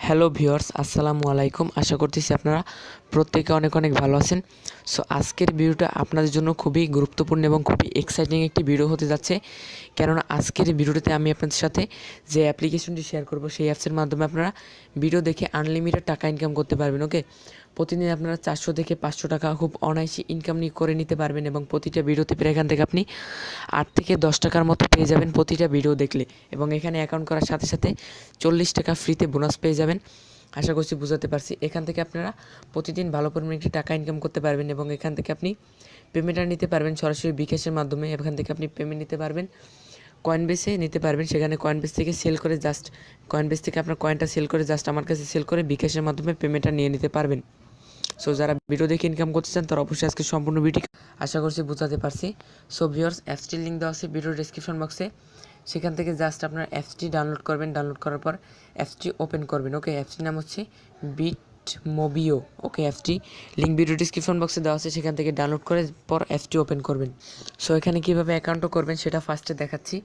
Hello viewers, আসসালামু আলাইকুম। আশা করতেছি আপনারা প্রত্যেকে অনেক অনেক ভালো আছেন। সো আজকের ভিডিওটা আপনাদের জন্য খুবই গুরুত্বপূর্ণ এবং খুবই এক্সাইটিং একটি ভিডিও হতে যাচ্ছে, কেননা আজকের ভিডিওটাতে আমি আপনাদের সাথে যে অ্যাপ্লিকেশনটি শেয়ার করব সেই অ্যাপসের মাধ্যমে আপনারা ভিডিও দেখে আনলিমিটেড টাকা ইনকাম করতে পারবেন। ওকে, প্রতিদিন আপনারা 400 থেকে 500 টাকা খুব অনায়াসে ইনকাম করে নিতে পারবেন এবং প্রতিটা ভিডিওতে প্রায় এখান থেকে আপনি 8 থেকে 10 টাকার মতো পেয়ে যাবেন প্রতিটা ভিডিও দেখলে, এবং এখানে অ্যাকাউন্ট করার সাথে সাথে 40 টাকা ফ্রিতে বোনাস পেয়ে যাবেন। আশা করছি বুঝাতে পারছি। এখান থেকে আপনারা প্রতিদিন ভালো পরিমাণে একটি টাকা ইনকাম করতে পারবেন এবং এখান থেকে আপনি পেমেন্টটা নিতে পারবেন সরাসরি বিকাশের মাধ্যমে। এখান থেকে আপনি পেমেন্ট নিতে পারবেন, কয়েনবেসে নিতে পারবেন। সেখানে কয়েনবেস থেকে সেল করে জাস্ট কয়েনবেস থেকে আপনার কয়েনটা সেল করে জাস্ট আমার কাছে সেল করে বিকাশের মাধ্যমে পেমেন্টটা নিয়ে নিতে পারবেন। সো যারা ভিডিও দেখে ইনকাম করতে চান তারা অবশ্যই আজকে সম্পূর্ণ ভিডিও আশা করছি বুঝাতে পারছি। সো ভিউয়ার্স, অ্যাপসটির লিঙ্ক দেওয়া আছে ভিডিওর ডেসক্রিপশন বক্সে। সেখান থেকে জাস্ট আপনার অ্যাপসটি ডাউনলোড করবেন। ডাউনলোড করার পর অ্যাপসটি ওপেন করবেন। ওকে, অ্যাপসটির নাম হচ্ছে BitMovio। ওকে, অ্যাপসটি লিঙ্ক ভিডিও ডেসক্রিপশন বক্সে দেওয়া আছে, সেখান থেকে ডাউনলোড করে পর অ্যাপসটি ওপেন করবেন। সো এখানে কীভাবে অ্যাকাউন্টও করবেন সেটা ফার্স্টে দেখাচ্ছি।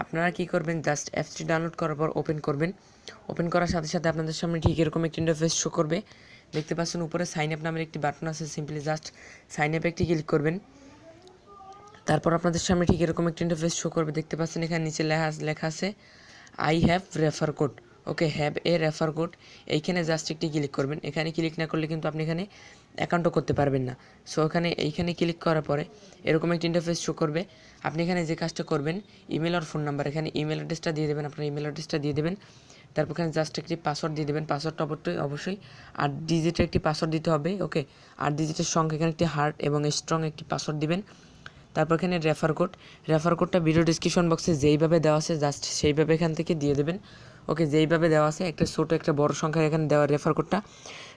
আপনারা কী করবেন, জাস্ট অ্যাপসটি ডাউনলোড করার পর ওপেন করবেন। ওপেন করার সাথে সাথে আপনাদের সামনে ঠিক এরকম একটি ইন্টারফেস শো করবে। দেখতে পাচ্ছেন উপরে সাইন আপ নামের একটি বাটন আছে, সিম্পলি জাস্ট সাইন আপে একটি ক্লিক করবেন। তারপর আপনাদের সামনে ঠিক এরকম একটি ইন্টারফেস শো করবে। দেখতে পাচ্ছেন এখানে নিচে লেখা আছে I have refer code. Okay, have a refer code, এইখানে জাস্ট একটি ক্লিক করবেন। এখানে ক্লিক না করলে কিন্তু আপনি এখানে অ্যাকাউন্টও করতে পারবেন না। সো এইখানে ক্লিক করার পরে এরকম একটি ইন্টারফেস শো করবে। আপনি এখানে যে কাজটা করবেন, ইমেল আর ফোন নাম্বার, এখানে ইমেল অ্যাড্রেসটা দিয়ে দেবেন, আপনার ইমেল অ্যাড্রেসটা দিয়ে দেবেন। তারপর এখানে জাস্ট একটি পাসওয়ার্ড দিয়ে দেবেন। পাসওয়ার্ডটা অবশ্যই 8 ডিজিটের একটি পাসওয়ার্ড দিতে হবে। ওকে, 8 ডিজিটের সঙ্গে এখানে একটি হার্ড এবং স্ট্রং একটি পাসওয়ার্ড দিবেন। তারপর এখানে রেফার কোডটা ভিডিও ডিসক্রিপশন বক্সে যেইভাবে দেওয়া আছে জাস্ট সেইভাবে এখান থেকে দিয়ে দেবেন। ওকে, যেইভাবে দেওয়া আছে, একটা ছোটো একটা বড় সংখ্যা এখানে দেওয়া রেফার কোডটা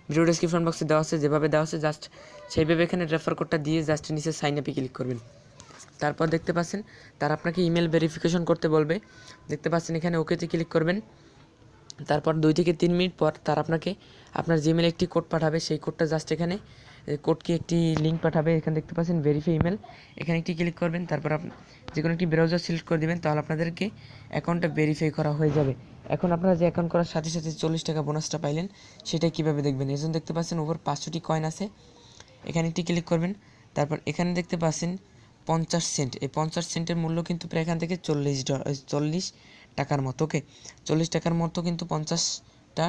ভিডিও ডিসক্রিপশন বক্সে দেওয়া আছে, যেভাবে দেওয়া আছে জাস্ট সেইভাবে এখানে রেফার কোডটা দিয়ে জাস্ট নিচে সাইন আপে ক্লিক করবেন। তারপর দেখতে পাচ্ছেন তারা আপনাকে ইমেল ভেরিফিকেশন করতে বলবে। দেখতে পাচ্ছেন এখানে ওকেতে ক্লিক করবেন। তারপর 2 থেকে 3 মিনিট পর তারা আপনাকে আপনার জিমেলে একটি কোড পাঠাবে। সেই কোডটা জাস্ট এখানে কোডকে একটি লিঙ্ক পাঠাবে। এখানে দেখতে পাচ্ছেন ভেরিফাই ইমেল, এখানে একটি ক্লিক করবেন। তারপর যে কোনো একটি ব্রাউজার সিলেক্ট করে দেবেন, তাহলে আপনাদেরকে অ্যাকাউন্টটা ভেরিফাই করা হয়ে যাবে। এখন আপনারা যে অ্যাকাউন্ট করার সাথে সাথে 40 টাকা বোনাসটা পাইলেন, সেটা কীভাবে দেখবেন? এর জন্য দেখতে পাচ্ছেন উপর 500টি কয়েন আছে, এখানে একটি ক্লিক করবেন। তারপর এখানে দেখতে পাচ্ছেন 50 সেন্ট, এই 50 সেন্টের মূল্য কিন্তু প্রায় এখান থেকে 40 টাকার মতো। ওকে, 40 টাকার মতো কিন্তু 50টা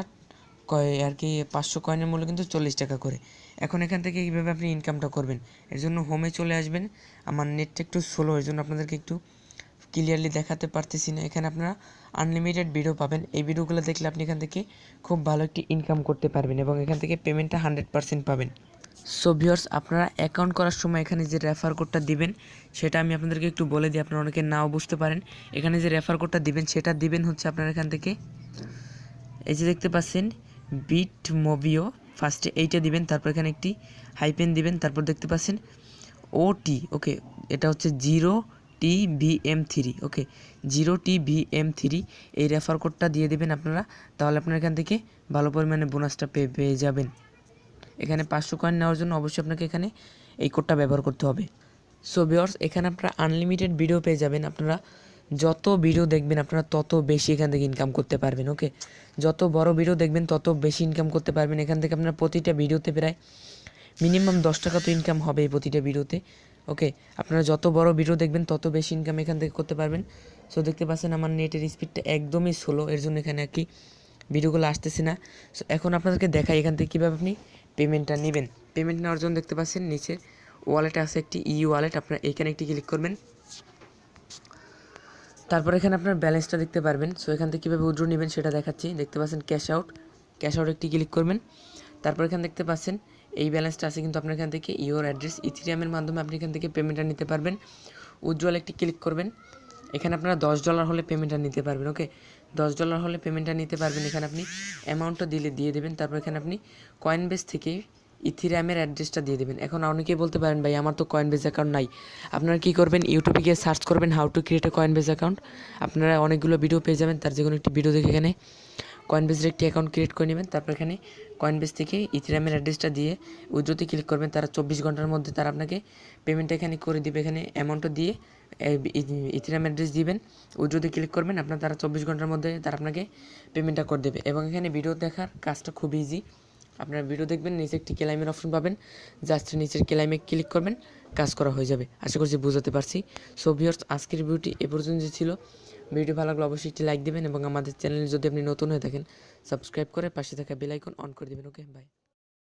আর কি 500 কয়েনের মূল্য কিন্তু 40 টাকা করে। এখন এখান থেকে কীভাবে আপনি ইনকামটা করবেন, এর জন্য হোমে চলে আসবেন। আমার নেটটা একটু স্লো, এর জন্য আপনাদেরকে একটু ক্লিয়ারলি দেখাতে পারতেছি না। এখানে আপনারা আনলিমিটেড ভিডিও পাবেন। এই ভিডিওগুলো দেখলে আপনি এখান থেকে খুব ভালো একটি ইনকাম করতে পারবেন এবং এখান থেকে পেমেন্টটা 100% পাবেন। সো ভিউয়ার্স, আপনারা অ্যাকাউন্ট করার সময় এখানে যে রেফার কোডটা দিবেন সেটা আমি আপনাদেরকে একটু বলে দিই, আপনারা অনেকে নাও বুঝতে পারেন। এখানে যে রেফার কোডটা দিবেন সেটা দিবেন হচ্ছে আপনারা এখান থেকে এই যে দেখতে পাচ্ছেন BitMovio, ফার্স্টে এইটা দিবেন। তারপর এখানে একটি হাইপেন দিবেন। তারপর দেখতে পাচ্ছেন OT। ওকে, এটা হচ্ছে 0TVM3। ওকে, 0TVM3 এই রেফার কোডটা দিয়ে দেবেন আপনারা, তাহলে আপনারা এখান থেকে ভালো পরিমাণে বোনাসটা পেয়ে যাবেন। এখানে 500 কয়েন নেওয়ার জন্য অবশ্যই আপনাকে এখানে এই কোডটা ব্যবহার করতে হবে। সো ভিউয়ার্স, এখানে আপনারা আনলিমিটেড ভিডিও পেয়ে যাবেন। আপনারা যত ভিডিও দেখবেন আপনারা তত বেশি এখান থেকে ইনকাম করতে পারবেন। ওকে, যত বড় ভিডিও দেখবেন তত বেশি ইনকাম করতে পারবেন। এখান থেকে আপনারা প্রতিটা ভিডিওতে প্রায় মিনিমাম 10 টাকা তো ইনকাম হবে এই প্রতিটা ভিডিওতে। ওকে, আপনারা যত বড় ভিডিও দেখবেন তত বেশি ইনকাম এখান থেকে করতে পারবেন। সো দেখতে পাচ্ছেন আমার নেটের স্পিডটা একদমই স্লো, এর জন্য এখানে আর কি ভিডিওগুলো আসতেছে না। সো এখন আপনাদেরকে দেখাই এখান থেকে কীভাবে আপনি পেমেন্টটা নেবেন। পেমেন্ট নেওয়ার জন্য দেখতে পাচ্ছেন নিচে ওয়ালেটে আছে একটি ওয়ালেট, আপনারা এখানে একটি ক্লিক করবেন। তারপর এখানে আপনার ব্যালেন্সটা দেখতে পারবেন। সো এখান থেকে কীভাবে উইথড্র নেবেন সেটা দেখাচ্ছি। দেখতে পাচ্ছেন ক্যাশ আউট একটি ক্লিক করবেন। তারপর এখানে দেখতে পাচ্ছেন এই ব্যালেন্সটা আছে, কিন্তু আপনার এখান থেকে ইওর অ্যাড্রেস ইথিরিয়ামের মাধ্যমে আপনি এখান থেকে পেমেন্টটা নিতে পারবেন। উইথড্রল একটি ক্লিক করবেন। এখানে আপনারা $10 হলে পেমেন্টটা নিতে পারবেন। ওকে, $10 হলে পেমেন্টটা নিতে পারবেন। এখানে আপনি অ্যামাউন্টটা দিয়ে দেবেন। তারপর এখানে আপনি কয়েনবেস থেকে ইথিরিয়ামের অ্যাড্রেসটা দিয়ে দেবেন। এখন অনেকেই বলতে পারেন ভাই আমার তো কয়েনবেস অ্যাকাউন্ট নাই। আপনারা কী করবেন, ইউটিউবে গিয়ে সার্চ করবেন how to create a Coinbase account. আপনারা অনেকগুলো ভিডিও পেয়ে যাবেন, তার যে কোনো একটি ভিডিও দেখে এখানে কয়েনবেজের একটি অ্যাকাউন্ট ক্রিয়েট করে নেবেন। তারপর এখানে কয়েনবেজ থেকে ইথেরিয়ামের অ্যাড্রেসটা দিয়ে উইথড্রোতে ক্লিক করবেন। তারা 24 ঘন্টার মধ্যে তারা আপনাকে পেমেন্টটা এখানে করে দিবে। এখানে অ্যামাউন্টটা দিয়ে ইথেরিয়াম অ্যাড্রেস দিবেন, উইথড্রোতে ক্লিক করবেন, আপনার তারা 24 ঘন্টার মধ্যে তারা আপনাকে পেমেন্টটা করে দেবে। এবং এখানে ভিডিও দেখার কাজটা খুব ইজি। আপনারা ভিডিও দেখবেন, নিচে একটি ক্লাইমের অপশন পাবেন, জাস্ট নিচের ক্লাইমে ক্লিক করবেন, কাজ করা হয়ে যাবে। আশা করছি বুঝাতে পারছি। সো ভিউয়ার্স, আজকের ভিডিওটি এ পর্যন্ত ছিল। ভিডিও ভালো লাগলে অবশ্যই একটি লাইক দেবেন এবং আমাদের চ্যানেলে যদি আপনি নতুন হয়ে থাকেন সাবস্ক্রাইব করে পাশে থাকা বেল আইকন অন করে দেবেন। ওকে, বাই।